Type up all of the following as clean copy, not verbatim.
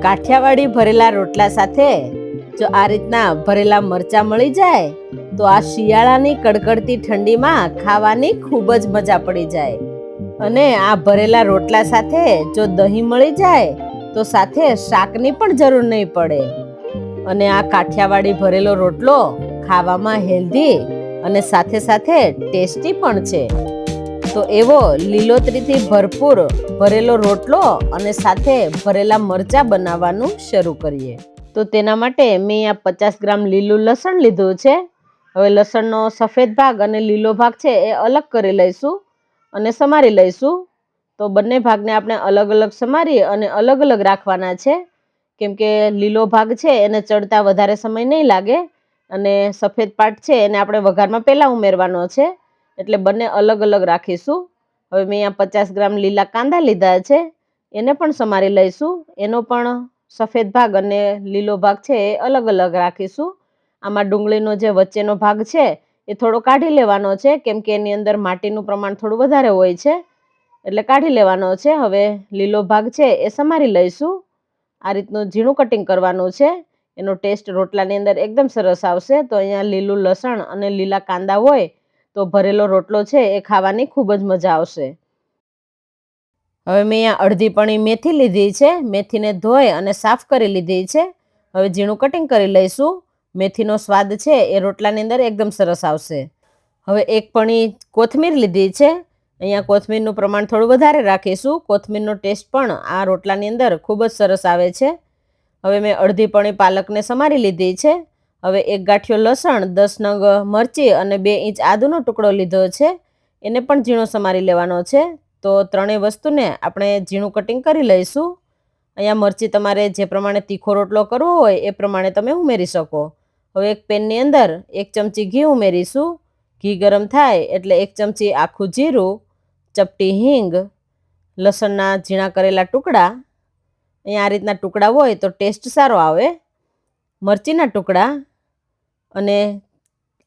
કાઠિયાવાડી ભરેલા રોટલા સાથે જો આ રીતના ભરેલા મરચાં મળી જાય તો આ શિયાળાની કડકડતી ઠંડીમાં ખાવાની ખૂબ જ મજા પડી જાય. અને આ ભરેલા રોટલા સાથે જો દહીં મળી જાય તો સાથે શાકની પણ જરૂર નહીં પડે. અને આ કાઠિયાવાડી ભરેલો રોટલો ખાવામાં હેલ્ધી અને સાથે સાથે ટેસ્ટી પણ છે. તો એવો લીલોતરીથી ભરપૂર ભરેલો રોટલો અને સાથે ભરેલા મરચાં બનાવવાનું શરૂ કરીએ. તો તેના માટે મેં અહીંયા 50 ગ્રામ લીલું લસણ લીધું છે. હવે લસણનો સફેદ ભાગ અને લીલો ભાગ છે એ અલગ કરી લઈશું અને સમારી લઈશું. તો બંને ભાગને આપણે અલગ અલગ સમારી અને અલગ અલગ રાખવાના છે, કેમ કે લીલો ભાગ છે એને ચડતા વધારે સમય નહીં લાગે અને સફેદ પાર્ટ છે એને આપણે વઘારમાં પહેલાં ઉમેરવાનો છે, એટલે બંને અલગ અલગ રાખીશું. હવે મેં અહીંયા 50 ગ્રામ લીલા કાંદા લીધા છે, એને પણ સમારી લઈશું. એનો પણ સફેદ ભાગ અને લીલો ભાગ છે એ અલગ અલગ રાખીશું. આમાં ડુંગળીનો જે વચ્ચેનો ભાગ છે એ થોડો કાઢી લેવાનો છે, કેમ કે એની અંદર માટીનું પ્રમાણ થોડું વધારે હોય છે, એટલે કાઢી લેવાનો છે. હવે લીલો ભાગ છે એ સમારી લઈશું. આ રીતનું ઝીણું કટિંગ કરવાનું છે, એનો ટેસ્ટ રોટલાની અંદર એકદમ સરસ આવશે. તો અહીંયા લીલું લસણ અને લીલા કાંદા હોય તો ભરેલો રોટલો છે એ ખાવાની ખૂબ જ મજા આવશે. હવે મેં અહીંયા અડધી પણી મેથી લીધી છે. મેથીને ધોઈ અને સાફ કરી લીધી છે. હવે ઝીણું કટિંગ કરી લઈશું. મેથીનો સ્વાદ છે એ રોટલાની અંદર એકદમ સરસ આવશે. હવે એક પણી કોથમીર લીધી છે. અહીંયા કોથમીરનું પ્રમાણ થોડું વધારે રાખીશું. કોથમીરનો ટેસ્ટ પણ આ રોટલાની અંદર ખૂબ જ સરસ આવે છે. હવે મેં અડધી પણી પાલકને સમારી લીધી છે. હવે એક ગાંઠિયો લસણ, 10 નંગ મરચી અને 2 ઇંચ આદુનો ટુકડો લીધો છે, એને પણ ઝીણો સમારી લેવાનો છે. તો ત્રણેય વસ્તુને આપણે ઝીણું કટિંગ કરી લઈશું. અહીંયા મરચી તમારે જે પ્રમાણે તીખો રોટલો કરવો હોય એ પ્રમાણે તમે ઉમેરી શકો. હવે એક પેનની અંદર 1 ચમચી ઘી ઉમેરીશું. ઘી ગરમ થાય એટલે 1 ચમચી આખું જીરું, ચપટી હિંગ, લસણના ઝીણા કરેલા ટુકડા, અહીંયા આ રીતના ટુકડા હોય તો ટેસ્ટ સારો આવે, મરચીના ટુકડા અને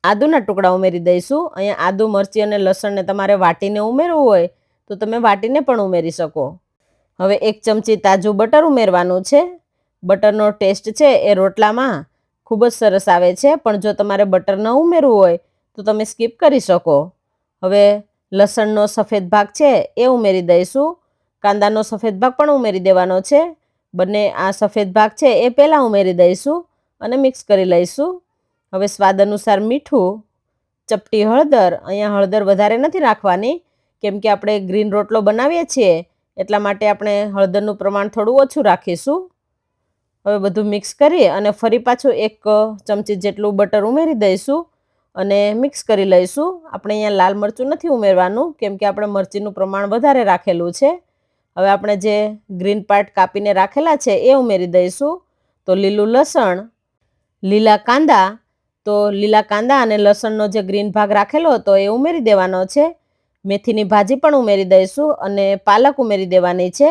આદુના ટુકડા ઉમેરી દઈશું. અહીંયા આદુ, મરચી અને લસણને તમારે વાટીને ઉમેરવું હોય તો તમે વાટીને પણ ઉમેરી શકો. હવે 1 ચમચી તાજું બટર ઉમેરવાનું છે. બટરનો ટેસ્ટ છે એ રોટલામાં ખૂબ જ સરસ આવે છે, પણ જો તમારે બટર ન ઉમેરવું હોય તો તમે સ્કીપ કરી શકો. હવે લસણનો સફેદ ભાગ છે એ ઉમેરી દઈશું. કાંદાનો સફેદ ભાગ પણ ઉમેરી દેવાનો છે. બંને આ સફેદ ભાગ છે એ પહેલાં ઉમેરી દઈશું અને મિક્સ કરી લઈશું. હવે સ્વાદ અનુસાર મીઠું, ચપટી હળદર. અહીંયા હળદર વધારે નથી રાખવાની, કેમ કે આપણે ગ્રીન રોટલો બનાવીએ છીએ એટલા માટે આપણે હળદરનું પ્રમાણ થોડું ઓછું રાખીશું. હવે બધું મિક્સ કરી અને ફરી પાછું 1 ચમચી જેટલું બટર ઉમેરી દઈશું અને મિક્સ કરી લઈશું. આપણે અહીંયા લાલ મરચું નથી ઉમેરવાનું, કેમ કે આપણે મરચીનું પ્રમાણ વધારે રાખેલું છે. હવે આપણે જે ગ્રીન પાર્ટ કાપીને રાખેલા છે એ ઉમેરી દઈશું. તો લીલું લસણ, લીલા કાંદા, તો લીલા કાંદા અને લસણનો જે ગ્રીન ભાગ રાખેલો હતો એ ઉમેરી દેવાનો છે. મેથીની ભાજી પણ ઉમેરી દઈશું અને પાલક ઉમેરી દેવાની છે.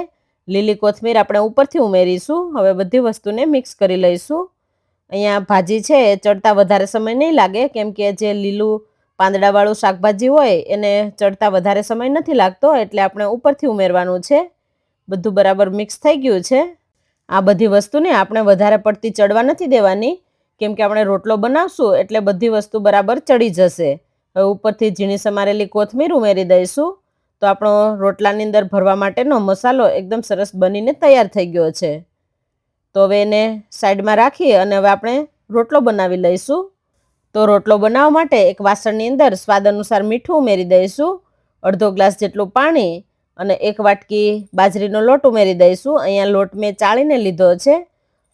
લીલી કોથમીર આપણે ઉપરથી ઉમેરીશું. હવે બધી વસ્તુને મિક્સ કરી લઈશું. અહીંયા ભાજી છે એ ચડતા વધારે સમય નહીં લાગે, કેમ કે જે લીલું પાંદડાવાળું શાકભાજી હોય એને ચડતા વધારે સમય નથી લાગતો, એટલે આપણે ઉપરથી ઉમેરવાનું છે. બધું બરાબર મિક્સ થઈ ગયું છે. આ બધી વસ્તુને આપણે વધારે પડતી ચડવા નથી દેવાની, કેમ કે આપણે રોટલો બનાવશું એટલે બધી વસ્તુ બરાબર ચડી જશે. હવે ઉપરથી ઝીણી સમારેલી કોથમીર ઉમેરી દઈશું. તો આપણો રોટલાની અંદર ભરવા માટેનો મસાલો એકદમ સરસ બનીને તૈયાર થઈ ગયો છે. તો હવે એને સાઈડમાં રાખી અને હવે આપણે રોટલો બનાવી લઈશું. તો રોટલો બનાવવા માટે એક વાસણની અંદર સ્વાદ અનુસાર મીઠું ઉમેરી દઈશું, અડધો ગ્લાસ જેટલું પાણી અને 1 વાટકી બાજરીનો લોટ ઉમેરી દઈશું. અહીંયા લોટ મેં ચાળીને લીધો છે.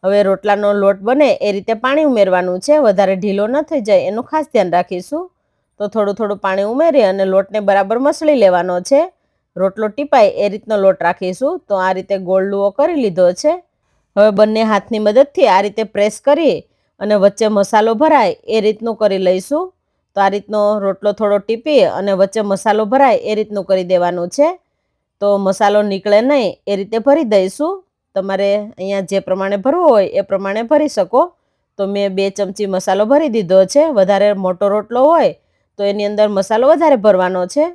હવે રોટલાનો લોટ બને એ રીતે પાણી ઉમેરવાનું છે, વધારે ઢીલો ન થઈ જાય એનું ખાસ ધ્યાન રાખીશું. તો થોડું થોડું પાણી ઉમેરી અને લોટને બરાબર મસળી લેવાનો છે. રોટલો ટીપાય એ રીતનો લોટ રાખીશું. તો આ રીતે ગોળ લુઓ કરી લીધો છે. હવે બંને હાથની મદદથી આ રીતે પ્રેસ કરી અને વચ્ચે મસાલો ભરાય એ રીતનું કરી લઈશું. તો આ રીતનો રોટલો થોડો ટીપી અને વચ્ચે મસાલો ભરાય એ રીતનું કરી દેવાનું છે. તો મસાલો નીકળે નહીં એ રીતે ભરી દઈશું. તમારે અહીંયા જે પ્રમાણે ભરવો હોય એ પ્રમાણે ભરી શકો. તો મેં 2 ચમચી મસાલો ભરી દીધો છે. વધારે મોટો રોટલો હોય તો એની અંદર મસાલો વધારે ભરવાનો છે.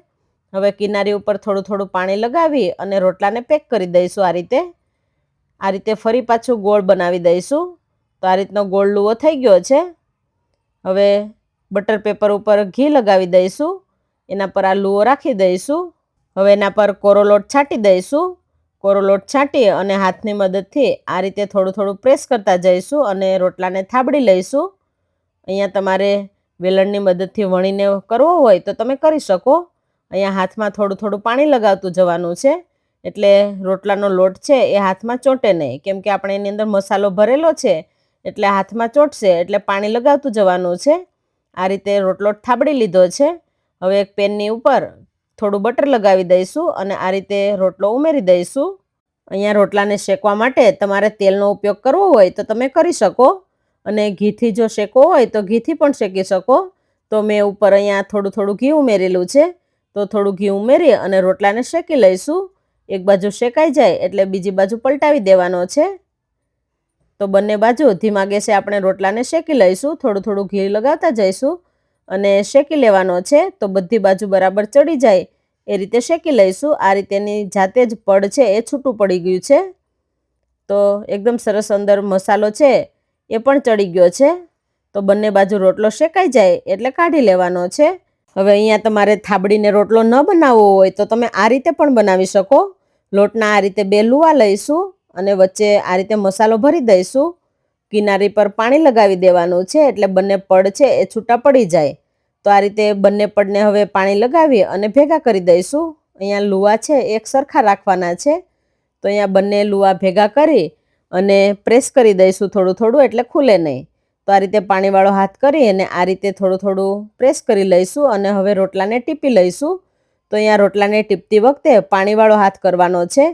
હવે કિનારી ઉપર થોડું થોડું પાણી લગાવી અને રોટલાને પેક કરી દઈશું આ રીતે. આ રીતે ફરી પાછું ગોળ બનાવી દઈશું. તો આ રીતનો ગોળ લુવો થઈ ગયો છે. હવે બટર પેપર ઉપર ઘી લગાવી દઈશું. એના પર આ લુવો રાખી દઈશું. હવે એના પર કોરો લોટ છાંટી દઈશું. કોરો લોટ છાંટી અને હાથની મદદથી આ રીતે થોડું થોડું પ્રેસ કરતા જઈશું અને રોટલાને થાબડી લઈશું. અહીંયા તમારે વેલણની મદદથી વણીને કરવો હોય તો તમે કરી શકો. અહીંયા હાથમાં થોડું થોડું પાણી લગાવતું જવાનું છે, એટલે રોટલાનો લોટ છે એ હાથમાં ચોંટે નહીં, કેમ કે આપણે એની અંદર મસાલો ભરેલો છે એટલે હાથમાં ચોંટશે, એટલે પાણી લગાવતું જવાનું છે. આ રીતે રોટલો થાબડી લીધો છે. હવે એક પેનની ઉપર થોડું બટર લગાવી દઈશું અને આ રીતે રોટલો ઉમેરી દઈશું. અહીંયા રોટલાને શેકવા માટે તમારે તેલનો ઉપયોગ કરવો હોય તો તમે કરી શકો, અને ઘીથી જો શેકવો હોય તો ઘીથી પણ શેકી શકો. તો મેં ઉપર અહીંયા થોડું થોડું ઘી ઉમેરેલું છે, તો થોડું ઘી ઉમેરી અને રોટલાને શેકી લઈશું. એક બાજુ શેકાઈ જાય એટલે બીજી બાજુ પલટાવી દેવાનો છે. તો બંને બાજુ ધીમા ગેસે આપણે રોટલાને શેકી લઈશું. થોડું થોડું ઘી લગાવતા જઈશું અને શેકી લેવાનો છે. તો બધી બાજુ બરાબર ચડી જાય એ રીતે શેકી લઈશું. આ રીતેની જાતે જ પડ છે એ છૂટું પડી ગયું છે. તો એકદમ સરસ અંદર મસાલો છે એ પણ ચડી ગયો છે. તો બંને બાજુ રોટલો શેકાઈ જાય એટલે કાઢી લેવાનો છે. હવે અહીંયા તમારે થાબડીને રોટલો ન બનાવવો હોય તો તમે આ રીતે પણ બનાવી શકો. લોટના આ રીતે 2 લુવા લઈશું અને વચ્ચે આ રીતે મસાલો ભરી દઈશું. કિનારી પર પાણી લગાવી દેવાનું છે એટલે બંને પડ છે એ છૂટા પડી જાય. તો આ રીતે બંને પડને હવે પાણી લગાવી અને ભેગા કરી દઈશું. અહીંયા લુવા છે એક સરખા રાખવાના છે. તો અહીંયા બંને લુવા ભેગા કરી અને પ્રેસ કરી દઈશું થોડું થોડું, એટલે ખુલે નહીં. તો આ રીતે પાણીવાળો હાથ કરી અને આ રીતે થોડું થોડું પ્રેસ કરી લઈશું અને હવે રોટલાને ટીપી લઈશું. તો અહીંયા રોટલાને ટીપતી વખતે પાણીવાળો હાથ કરવાનો છે,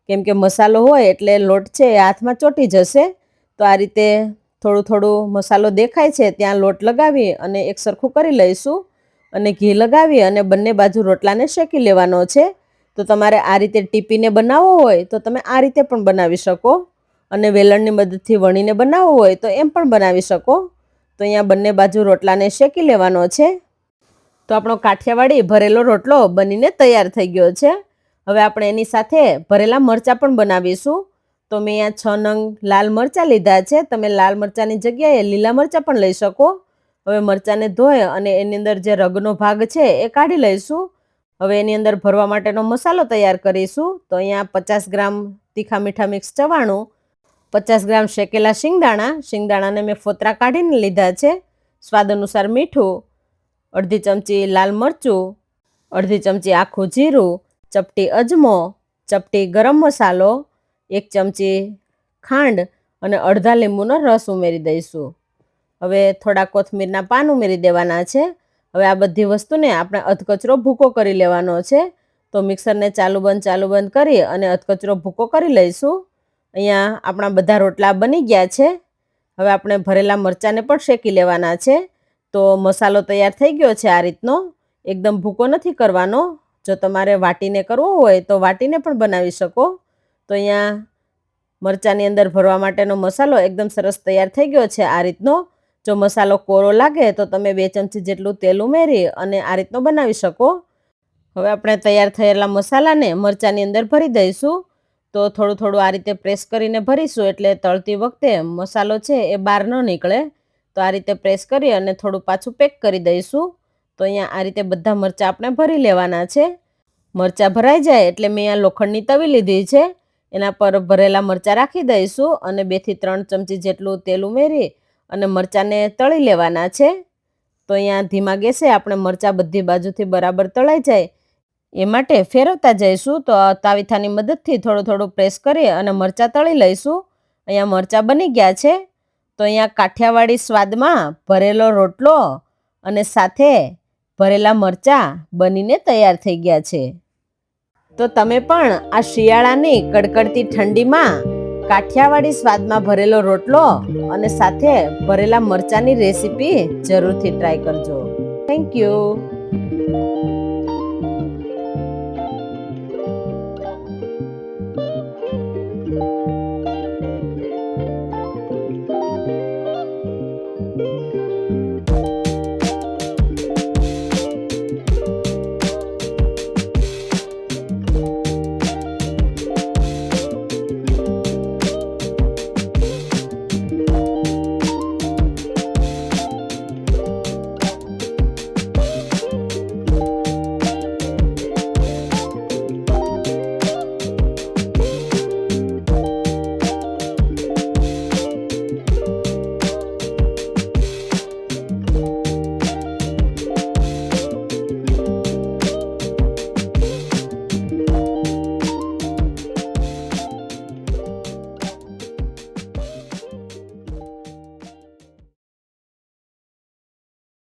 કેમ કે મસાલો હોય એટલે લોટ છે એ હાથમાં ચોંટી જશે. તો આ રીતે થોડું થોડું મસાલો દેખાય છે ત્યાં લોટ લગાવી અને એક સરખું કરી લઈશું અને ઘી લગાવી અને બંને બાજુ રોટલાને શેકી લેવાનો છે. તો તમારે આ રીતે ટીપીને બનાવવો હોય તો તમે આ રીતે પણ બનાવી શકો, અને વેલણની મદદથી વણીને બનાવવો હોય તો એમ પણ બનાવી શકો. તો અહીંયા બંને બાજુ રોટલાને શેકી લેવાનો છે. તો આપણો કાઠિયાવાડી ભરેલો રોટલો બનીને તૈયાર થઈ ગયો છે. હવે આપણે એની સાથે ભરેલા મરચાં પણ બનાવીશું. તો મેં અહીંયા 6 નંગ લાલ મરચાં લીધા છે. તમે લાલ મરચાંની જગ્યાએ લીલા મરચાં પણ લઈ શકો. હવે મરચાંને ધોઈ અને એની અંદર જે રગનો ભાગ છે એ કાઢી લઈશું. હવે એની અંદર ભરવા માટેનો મસાલો તૈયાર કરીશું. તો અહીંયા 50 ગ્રામ તીખા મીઠા મિક્સ ચવાણું, 50 ગ્રામ શેકેલા શિંગદાણાને મેં ફોતરા કાઢીને લીધા છે, સ્વાદ અનુસાર મીઠું, અડધી ચમચી લાલ મરચું, અડધી ચમચી આખું જીરું, ચપટી અજમો, ચપટી ગરમ મસાલો, 1 ચમચી ખાંડ અને અડધા લીંબુનો રસ ઉમેરી દઈશું. હવે થોડા કોથમીરના પાન ઉમેરી દેવાના છે. હવે આ બધી વસ્તુને આપણે અધકચરો ભૂકો કરી લેવાનો છે. તો મિક્સરને ચાલુ બંધ કરી અને અધકચરો ભૂકો કરી લઈશું. અહીંયા આપણા બધા રોટલા બની ગયા છે. હવે આપણે ભરેલા મરચાંને પણ શેકી લેવાના છે. તો મસાલો તૈયાર થઈ ગયો છે. આ રીતનો એકદમ ભૂકો નથી કરવાનો. જો તમારે વાટીને કરવો હોય તો વાટીને પણ બનાવી શકો. તો અહીંયા મરચાંની અંદર ભરવા માટેનો મસાલો એકદમ સરસ તૈયાર થઈ ગયો છે. આ રીતનો જો મસાલો કોરો લાગે તો તમે 2 ચમચી જેટલું તેલ ઉમેરી અને આ રીતનો બનાવી શકો. હવે આપણે તૈયાર થયેલા મસાલાને મરચાંની અંદર ભરી દઈશું. તો થોડું થોડું આ રીતે પ્રેસ કરીને ભરીશું એટલે તળતી વખતે મસાલો છે એ બહાર ન નીકળે. તો આ રીતે પ્રેસ કરી અને થોડું પાછું પેક કરી દઈશું. તો અહીંયા આ રીતે બધા મરચાં આપણે ભરી લેવાના છે. મરચાં ભરાઈ જાય એટલે મેં અહીંયા લોખંડની તવી લીધી છે. એના પર ભરેલા મરચાં રાખી દઈશું અને 2 થી 3 ચમચી જેટલું તેલ ઉમેરી અને મરચાંને તળી લેવાના છે. તો અહીંયા ધીમા ગેસે આપણે મરચાં બધી બાજુથી બરાબર તળાઈ જાય એ માટે ફેરવતા જઈશું. તો તાવીથાની મદદથી થોડું થોડું પ્રેસ કરી અને મરચાં તળી લઈશું. અહીંયા મરચાં બની ગયા છે. તો અહીંયા કાઠિયાવાડી સ્વાદમાં ભરેલો રોટલો અને સાથે ભરેલા મરચાં બનીને તૈયાર થઈ ગયા છે. તો તમે પણ આ શિયાળાની કડકડતી ઠંડીમાં કાઠિયાવાડી સ્વાદમાં ભરેલો રોટલો અને સાથે ભરેલા મરચાંની રેસીપી જરૂરથી ટ્રાય કરજો. Thank you.